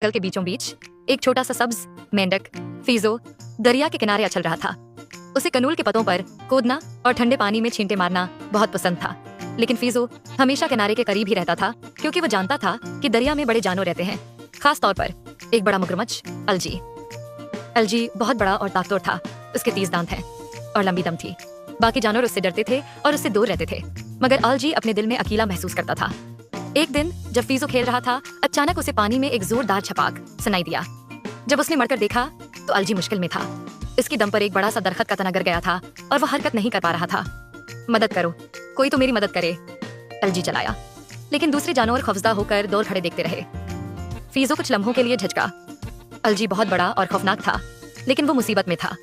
जंगल के बीचों बीच एक छोटा सा सब्ज मेंढक फीजो दरिया के किनारे अचल रहा था। उसे कनूल के पतों पर कूदना और ठंडे पानी में छींटे मारना बहुत पसंद था। लेकिन फीजो हमेशा किनारे के करीब ही रहता था, क्योंकि वो जानता था कि दरिया में बड़े जानवर रहते हैं, खास तौर पर एक बड़ा मगरमच्छ अलजी। अलजी बहुत बड़ा और ताकतवर था। उसके 30 दांत हैं और लंबी दम थी। बाकी जानवर उससे डरते थे और उससे दूर रहते थे, मगर अलजी अपने दिल में अकेला महसूस करता था। एक दिन जब फीजो खेल रहा था, अचानक उसे पानी में एक जोरदार छपाक सुनाई दिया। जब उसने मड़कर देखा तो अलजी मुश्किल में था। इसकी दम पर एक बड़ा सा दरख्त का तना गिर गया था और वह हरकत नहीं कर पा रहा था। मदद करो, कोई तो मेरी मदद करे, अलजी चलाया। लेकिन दूसरे जानवर खौफजदा होकर दौड़ खड़े देखते रहे। फीजो कुछ लम्हों के लिए झिझका। अलजी बहुत बड़ा और खौफनाक था, लेकिन वो मुसीबत में था।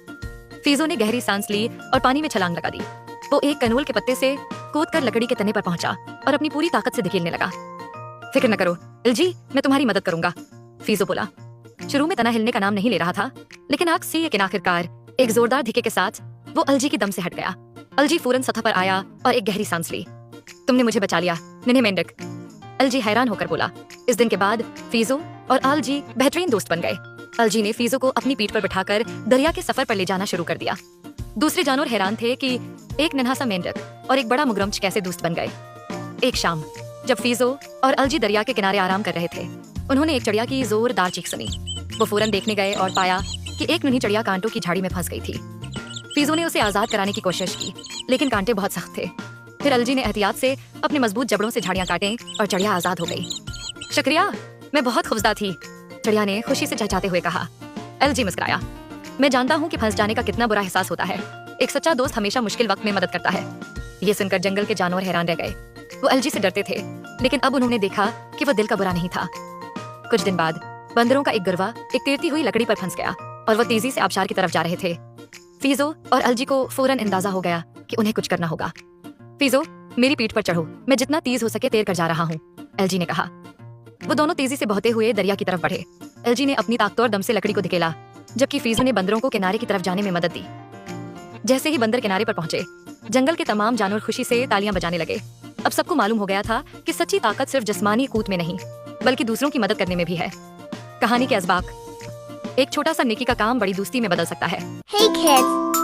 फीजो ने गहरी सांस ली और पानी में छलांग लगा दी। वो एक कनूल के पत्ते से कूदकर लकड़ी के तने पर पहुंचा और अपनी पूरी ताकत से धकेलने लगा। फिक्र न करो अलजी, मैं तुम्हारी मदद करूंगा, फीजो बोला। शुरू में तना हिलने का नाम नहीं ले रहा था, लेकिन आखिरकार एक जोरदार धिक्के के साथ वो अलजी की दम से हट गया। अलजी फौरन सतह पर आया और एक गहरी सांस ली। तुमने मुझे बचा लिया नन्हे मेंढक, अलजी हैरान होकर बोला। इस दिन के बाद फीजो और अलजी बेहतरीन दोस्त बन गए। अलजी ने फीजो को अपनी पीठ पर बिठाकर दरिया के सफर पर ले जाना शुरू कर दिया। दूसरे जानवर हैरान थे कि एक नन्हा सा मेंढक और एक बड़ा मगरमच्छ कैसे दोस्त बन गए। एक शाम जब फीजो और अलजी दरिया के किनारे आराम कर रहे थे, उन्होंने एक चिड़िया की जोरदार चीख सुनी। वो फौरन देखने गए और पाया कि एक नन्ही चिड़िया कांटों की झाड़ी में फंस गई थी। फीजो ने उसे आजाद कराने की कोशिश की, लेकिन कांटे बहुत सख्त थे। फिर अलजी ने एहतियात से अपने मजबूत जबड़ों से झाड़ियां काटे और चिड़िया आजाद हो गई। शुक्रिया, मैं बहुत खौफजदा थी, चिड़िया ने खुशी से चहचहाते हुए कहा। अलजी मुस्कुराया। मैं जानता हूँ कि फंस जाने का कितना बुरा एहसास होता है। एक सच्चा दोस्त हमेशा मुश्किल वक्त में मदद करता है। ये सुनकर जंगल के जानवर हैरान रह गए। वो अलजी से डरते थे, लेकिन अब उन्होंने देखा कि वो दिल का बुरा नहीं था। कुछ दिन बाद बंदरों का एक गिरवा एक तैरती हुई लकड़ी पर फंस गया और वो तेजी से आबशार की तरफ जा रहे थे। फीजो और अलजी को फौरन अंदाजा हो गया कि उन्हें कुछ करना होगा। फीजो, मेरी पीठ पर चढ़ो, मैं जितना तेज हो सके तैर कर जा रहा हूँ, अलजी ने कहा। वो दोनों तेजी से बहते हुए दरिया की तरफ बढ़े। अलजी ने अपनी ताकतवर दम से लकड़ी को धकेला, जबकि फीजो ने बंदरों को किनारे की तरफ जाने में मदद दी। जैसे ही बंदर किनारे पर पहुंचे, जंगल के तमाम जानवर खुशी से तालियां बजाने लगे। अब सबको मालूम हो गया था कि सच्ची ताकत सिर्फ जिस्मानी कूद में नहीं, बल्कि दूसरों की मदद करने में भी है। कहानी के असबाक, एक छोटा सा नेकी का काम बड़ी दोस्ती में बदल सकता है। Hey kids!